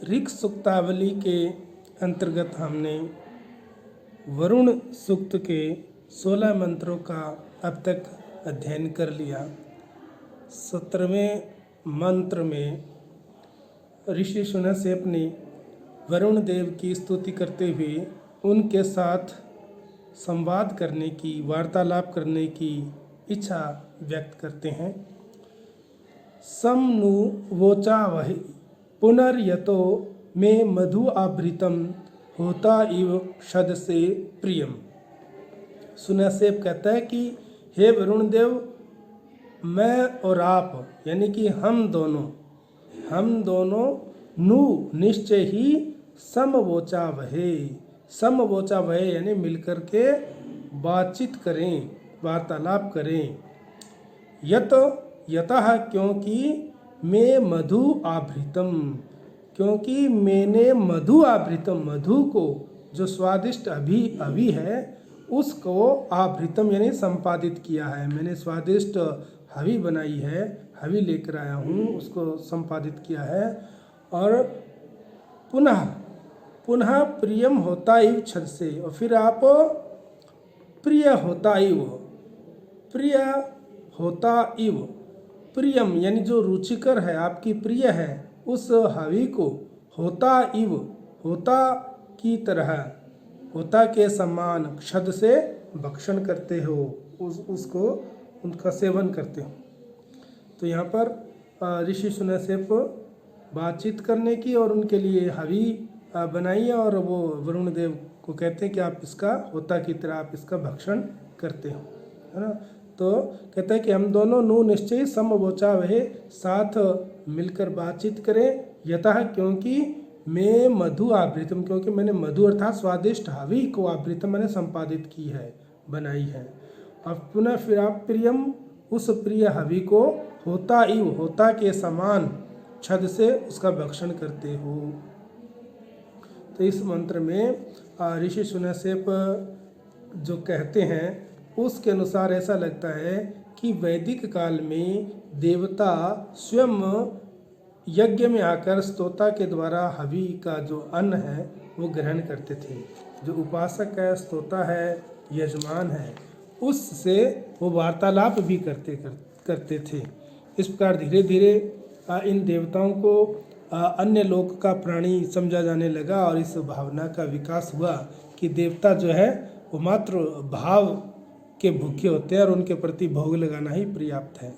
ऋक् सूक्तावली के अंतर्गत हमने वरुण सूक्त के 16 मंत्रों का अब तक अध्ययन कर लिया। 17वें मंत्र में ऋषि शुनशेप ने वरुण देव की स्तुति करते हुए उनके साथ संवाद करने की, वार्तालाप करने की इच्छा व्यक्त करते हैं। सम नु वोचावहि पुनर्यतो में मधु आवृतम होता इव शद से प्रियम। शुनशेप कहता है कि हे वरुण देव, मैं और आप यानी कि हम दोनों नु निश्चय ही समवोचावहे यानी मिलकर के बातचीत करें, वार्तालाप करें। यतः क्योंकि मैं मधु आवृतम, क्योंकि मैंने मधु आवृतम, मधु को जो स्वादिष्ट अभी है उसको आवृतम यानी संपादित किया है। मैंने स्वादिष्ट हवी बनाई है, हवी लेकर आया हूँ, उसको संपादित किया है। और पुनः प्रियम होता इव छद से, और फिर आप प्रिय होता इव प्रियम यानी जो रुचिकर है, आपकी प्रिय है, उस हवी को होता इव, होता की तरह, होता के समान क्षद से भक्षण करते हो, उसको उनका सेवन करते हो। तो यहाँ पर ऋषि शुनशेप बातचीत करने की और उनके लिए हवी बनाई है, और वो वरुण देव को कहते हैं कि आप इसका होता की तरह आप इसका भक्षण करते हो, है ना। तो कहते हैं कि हम दोनों नु निश्चय समवोचावहे, साथ मिलकर बातचीत करें। यतः क्योंकि मैं मधु आवृतम, क्योंकि मैंने मधु अर्थात स्वादिष्ट हवी को आवृतम मैंने संपादित की है, बनाई है। अब पुनः फिर आप प्रियम, उस प्रिय हवी को होता इव, होता के समान छद से उसका भक्षण करते हो। तो इस मंत्र में ऋषि शुनशेप जो कहते हैं उसके अनुसार ऐसा लगता है कि वैदिक काल में देवता स्वयं यज्ञ में आकर स्तोता के द्वारा हवि का जो अन्न है वो ग्रहण करते थे। जो उपासक है, स्तोता है, यजमान है, उससे वो वार्तालाप भी करते थे। इस प्रकार धीरे धीरे इन देवताओं को अन्य लोक का प्राणी समझा जाने लगा, और इस भावना का विकास हुआ कि देवता जो है वो मात्र भाव के भूखे होते हैं और उनके प्रति भोग लगाना ही पर्याप्त है।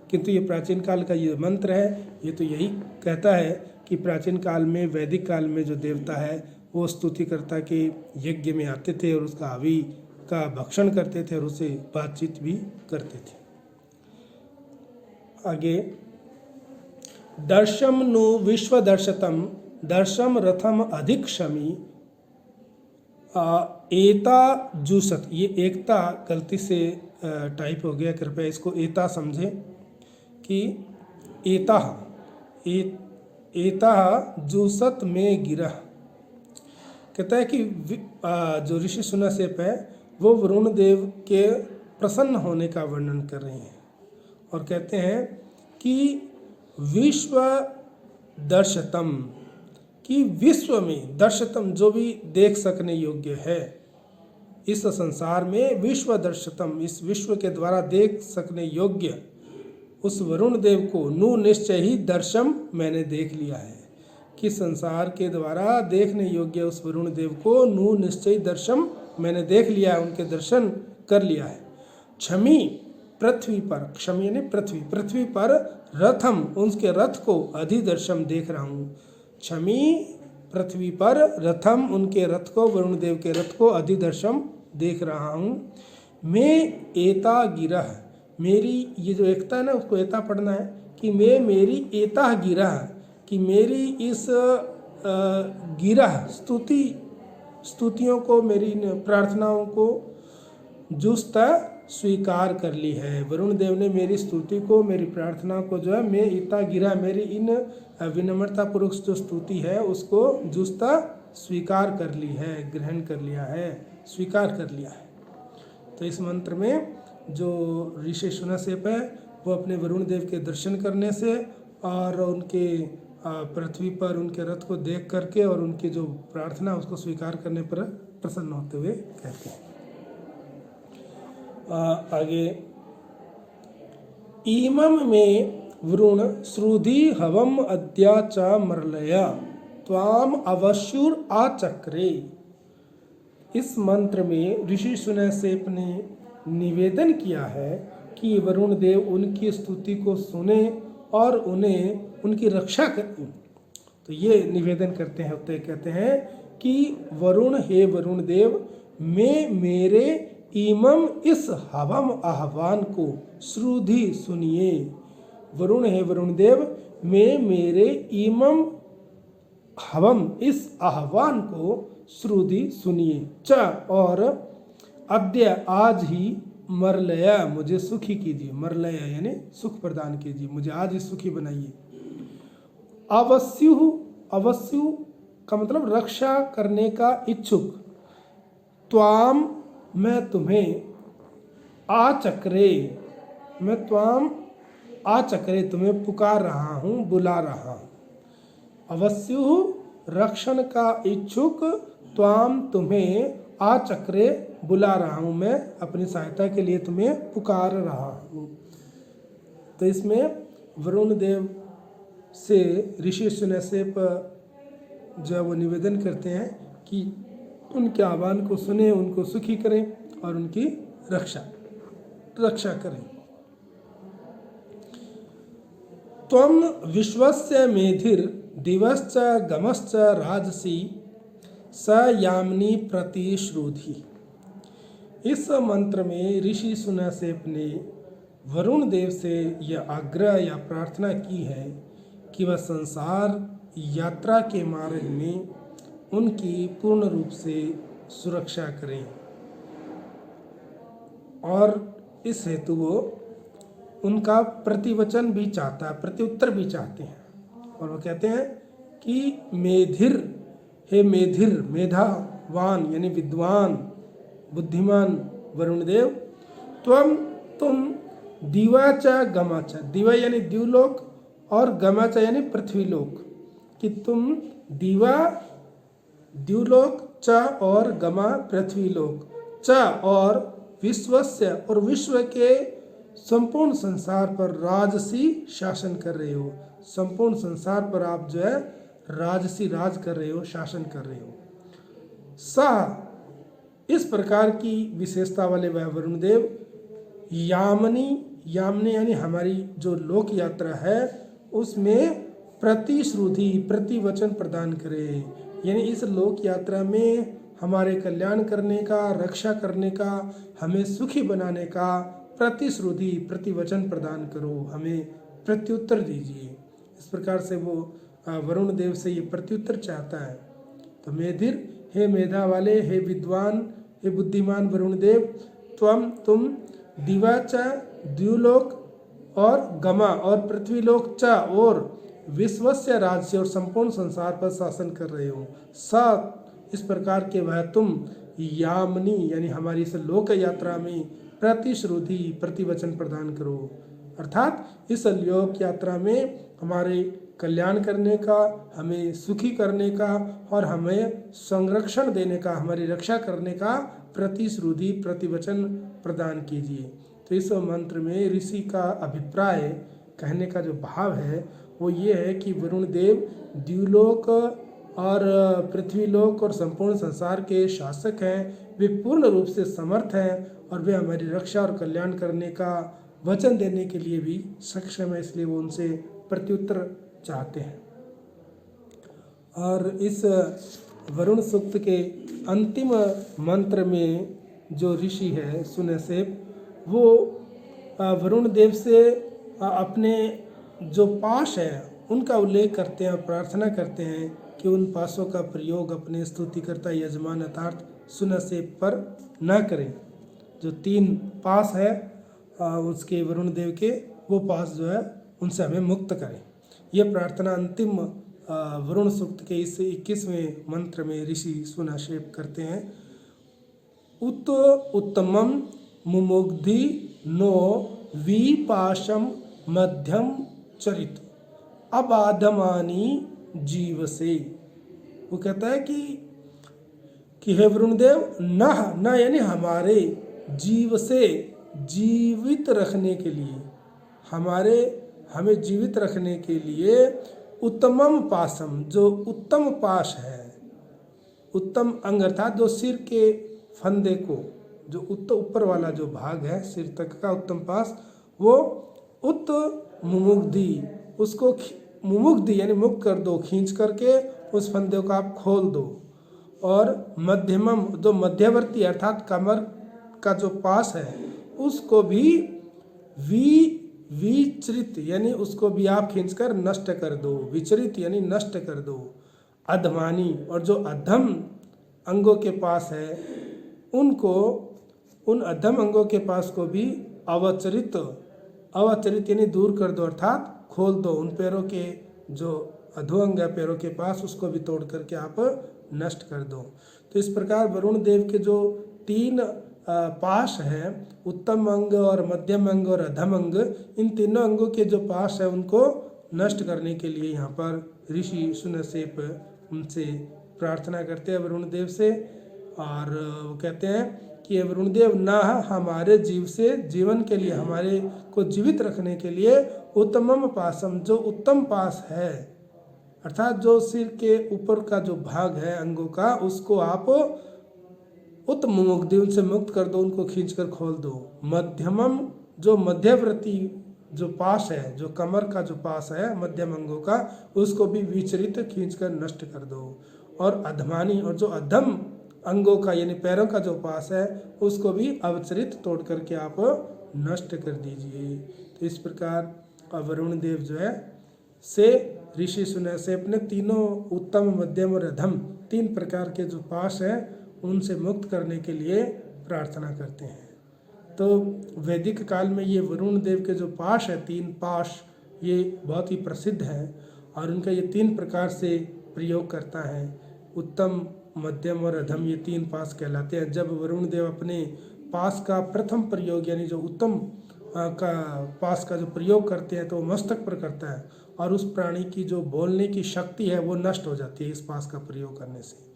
किंतु ये प्राचीन काल का ये मंत्र है, ये तो यही कहता है कि प्राचीन काल में, वैदिक काल में जो देवता है वो स्तुतिकर्ता के यज्ञ में आते थे और उसका हवि का भक्षण करते थे और उससे बातचीत भी करते थे। आगे दर्शम नु विश्वदर्शतम दर्शम रथम अधिक्षमी एता जुसत। ये एकता गलती से टाइप हो गया, कृपया इसको एता समझें कि एता जुसत में गिरह। कहता है कि जो ऋषि शुनशेप है वो वरुण देव के प्रसन्न होने का वर्णन कर रहे हैं और कहते हैं कि विश्व दर्शतम, कि विश्व में दर्शतम जो भी देख सकने योग्य है, इस संसार में विश्व दर्शतम, इस विश्व के द्वारा देख सकने योग्य उस वरुण देव को नु निश्चय ही दर्शम मैंने देख लिया है। कि संसार के द्वारा देखने योग्य उस वरुण देव को नु निश्चय दर्शम मैंने देख लिया है, उनके दर्शन कर लिया है। क्षमी पृथ्वी पर, क्षमी यानी पृथ्वी पर रथम, उनके रथ को अधिदर्शम देख रहा हूँ। क्षमी पृथ्वी पर रथम, उनके रथ को, वरुण देव के रथ को अधिदर्शम देख रहा हूँ। मैं एता गिरह, मेरी ये जो एकता है ना उसको एता पढ़ना है कि मैं मेरी एता गिरह, कि मेरी इस गिरह स्तुतियों को, मेरी प्रार्थनाओं को जुस्ता स्वीकार कर ली है। वरुण देव ने मेरी स्तुति को, मेरी प्रार्थना को जो है मैं इता गिरा, मेरी इन विनम्रता पूर्वक जो स्तुति है उसको जुस्ता स्वीकार कर ली है, ग्रहण कर लिया है, स्वीकार कर लिया है। तो इस मंत्र में जो ऋषि शुनशेप है वो अपने वरुण देव के दर्शन करने से और उनके पृथ्वी पर उनके रथ को देख करके और उनकी जो प्रार्थना उसको स्वीकार करने पर प्रसन्न होते हुए कहते हैं। आगे, ईमम में वरुण श्रुधि हवम अद्या च मरलया त्वाम अवश्युर आचक्रे। इस मंत्र में ऋषि सुनैसेप ने निवेदन किया है कि वरुण देव उनकी स्तुति को सुने और उन्हें उनकी रक्षा करें। तो ये निवेदन करते हैं, होते कहते हैं कि वरुण, हे वरुण देव, मैं मेरे इमम इस हवम आह्वान को श्रुधि सुनिए। वरुण, हे वरुण देव, मैं मेरे इमम हवम इस आह्वान को श्रुधि सुनिए। च और अद्य आज ही मरलया मुझे सुखी कीजिए। मरलया यानी सुख प्रदान कीजिए, मुझे आज ही सुखी बनाइए। अवस्यु, अवस्यु का मतलब रक्षा करने का इच्छुक। त्वाम मैं तुम्हें, आचक्रे मैं त्वाम आचक्रे तुम्हें पुकार रहा हूँ, बुला रहा हूँ। अवस्यु रक्षण का इच्छुक, त्वाम तुम्हें, आचक्रे बुला रहा हूँ, मैं अपनी सहायता के लिए तुम्हें पुकार रहा हूँ। तो इसमें वरुण देव से ऋषि सुनैसेप जो है वो निवेदन करते हैं कि उनके आह्वान को सुने, उनको सुखी करें और उनकी रक्षा करें। त्वम विश्वस्य मेधिर दिवश्च गमश्च राजसी स यामिनी प्रतिश्रुधि। इस मंत्र में ऋषि सुनैसेप ने वरुण देव से यह आग्रह या प्रार्थना की है कि वह संसार यात्रा के मार्ग में उनकी पूर्ण रूप से सुरक्षा करें, और इस हेतु वो उनका प्रतिवचन भी चाहता है, प्रत्युत्तर भी चाहते हैं। और वो कहते हैं कि मेधिर, हे मेधिर, मेधावान यानी विद्वान, बुद्धिमान वरुण देव, तुम दिवा च गमा च, दिवा यानी द्युलोक और गमा च यानी पृथ्वीलोक, कि तुम दिवा द्युलोक च और गमा पृथ्वीलोक च और विश्वस्य और विश्व के संपूर्ण संसार पर राजसी शासन कर रहे हो। संपूर्ण संसार पर आप जो है राजसी राज कर रहे हो, शासन कर रहे हो। सा इस प्रकार की विशेषता वाले वह वरुण देव यामिनी, यामिनी यानी हमारी जो लोक यात्रा है उसमें प्रतिश्रुधि, प्रतिवचन प्रदान करे। यानी इस लोक यात्रा में हमारे कल्याण करने का, रक्षा करने का, हमें सुखी बनाने का प्रतिश्रुधि, प्रतिवचन प्रदान करो, हमें प्रत्युत्तर दीजिए। इस प्रकार से वो वरुण देव से ये प्रत्युत्तर चाहता है। तो मेधिर, हे मेधा वाले, हे विद्वान, हे बुद्धिमान वरुण देव, तुम दिवा च द्युलोक और गमा और पृथ्वीलोक च और विश्वस्य राज्य और संपूर्ण संसार पर शासन कर रहे हो। स इस प्रकार के वह तुम यामिनी यानी हमारी इस लोक यात्रा में प्रतिश्रुधि, प्रतिवचन प्रदान करो। अर्थात इस लोक यात्रा में हमारे कल्याण करने का, हमें सुखी करने का और हमें संरक्षण देने का, हमारी रक्षा करने का प्रतिश्रुधि, प्रतिवचन प्रदान कीजिए। तो इस मंत्र में ऋषि का अभिप्राय, कहने का जो भाव है वो ये है कि वरुण देव द्युलोक और पृथ्वीलोक और संपूर्ण संसार के शासक हैं, वे पूर्ण रूप से समर्थ हैं और वे हमारी रक्षा और कल्याण करने का वचन देने के लिए भी सक्षम है, इसलिए वो उनसे प्रत्युत्तर चाहते हैं। और इस वरुण सूक्त के अंतिम मंत्र में जो ऋषि है सुनैसेप, वो वरुण देव से अपने जो पाश है उनका उल्लेख करते हैं और प्रार्थना करते हैं कि उन पासों का प्रयोग अपने स्तुतिकर्ता यजमान अर्थात सुनैसेप पर न करें। जो 3 पास है उसके वरुण देव के, वो पास जो है उनसे हमें मुक्त करें। यह प्रार्थना अंतिम वरुण सूक्त के इस 21वें मंत्र में ऋषि सुनैसेप करते हैं। उत्तमम मुमुग्धि नो विपाशम मध्यम चरित अबाधमानी जीव से। वो कहता है कि हे वरुणदेव, न यानी हमारे जीव से जीवित रखने के लिए, हमें जीवित रखने के लिए उत्तमम पासम, जो उत्तम पाश है, उत्तम अंग अर्थात जो सिर के फंदे को, जो ऊपर वाला जो भाग है सिर तक का उत्तम पास, वो उत मुमुग्धि, उसको मुमुग्धि यानी मुक्त कर दो, खींच करके उस फंदे को आप खोल दो। और मध्यमम, जो मध्यवर्ती अर्थात कमर का जो पास है, उसको भी विचरित यानी उसको भी आप खींचकर नष्ट कर दो, विचरित यानी नष्ट कर दो। अधमानी, और जो अधम अंगों के पास है उनको, उन अधम अंगों के पास को भी अवचरित यानी दूर कर दो, अर्थात खोल दो। उन पैरों के जो अधोअंग है पैरों के पास, उसको भी तोड़ करके आप नष्ट कर दो। तो इस प्रकार वरुण देव के जो 3 पाश हैं, उत्तम अंग और मध्यम अंग और अधम अंग, इन तीनों अंगों के जो पाश है उनको नष्ट करने के लिए यहाँ पर ऋषि सुनसेप उनसे प्रार्थना करते हैं वरुण देव से। और वो कहते हैं कि वरुण देव, ना हमारे जीव से जीवन के लिए, हमारे को जीवित रखने के लिए उत्तमम पासम, जो उत्तम पास है, अर्थात जो सिर के ऊपर का जो भाग है अंगों का, उसको आप उत्मुग्धि, उनसे मुक्त कर दो, उनको खींचकर खोल दो। मध्यमम, जो मध्यवर्ती जो पास है, जो कमर का जो पास है मध्यम अंगों का, उसको भी विचरित खींचकर नष्ट कर दो। और अधमानी, और जो अधम अंगों का यानी पैरों का जो पास है, उसको भी अवचरित तोड़ करके आप नष्ट कर दीजिए। तो इस प्रकार वरुण देव जो है से ऋषि सुनसेप ने तीनों उत्तम, मध्यम और अधम 3 प्रकार के जो पाश हैं उनसे मुक्त करने के लिए प्रार्थना करते हैं। तो वैदिक काल में ये वरुण देव के जो पाश है, 3 पाश, ये बहुत ही प्रसिद्ध है और उनका ये 3 प्रकार से प्रयोग करता है। उत्तम, मध्यम और अधम, ये 3 पास कहलाते हैं। जब वरुण देव अपने पास का प्रथम प्रयोग यानी जो उत्तम का पास का जो प्रयोग करते हैं, तो वो मस्तक पर करता है और उस प्राणी की जो बोलने की शक्ति है वो नष्ट हो जाती है इस पास का प्रयोग करने से।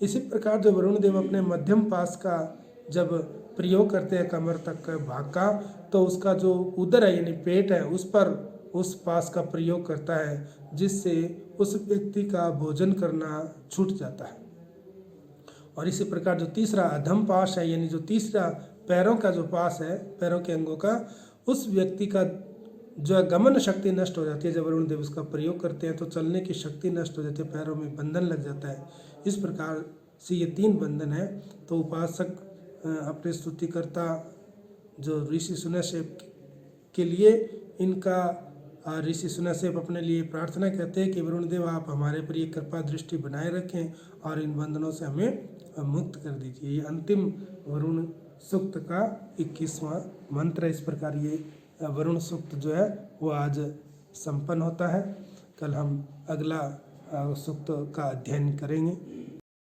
इसी प्रकार जो वरुण देव अपने मध्यम पास का जब प्रयोग करते हैं कमर तक का भाग का, तो उसका जो उदर है यानी पेट है, उस पर उस पास का प्रयोग करता है, जिससे उस व्यक्ति का भोजन करना छूट जाता है। और इसी प्रकार जो तीसरा अधम पास है, यानी जो तीसरा पैरों का जो पास है, पैरों के अंगों का, उस व्यक्ति का जो गमन शक्ति नष्ट हो जाती है। जब वरुण देव उसका प्रयोग करते हैं तो चलने की शक्ति नष्ट हो जाती है, पैरों में बंधन लग जाता है। इस प्रकार से ये 3 बंधन है। तो उपासक अपने स्तुतिकर्ता जो ऋषि सुनसेप के लिए, इनका ऋषि सुनसेप अपने लिए प्रार्थना कहते हैं कि वरुण देव, आप हमारे पर ये कृपा दृष्टि बनाए रखें और इन बंधनों से हमें मुक्त कर दीजिए। ये अंतिम वरुण सूक्त का 21वां मंत्र है। इस प्रकार ये वरुण सूक्त जो है वो आज संपन्न होता है। कल हम अगला सूक्त का अध्ययन करेंगे।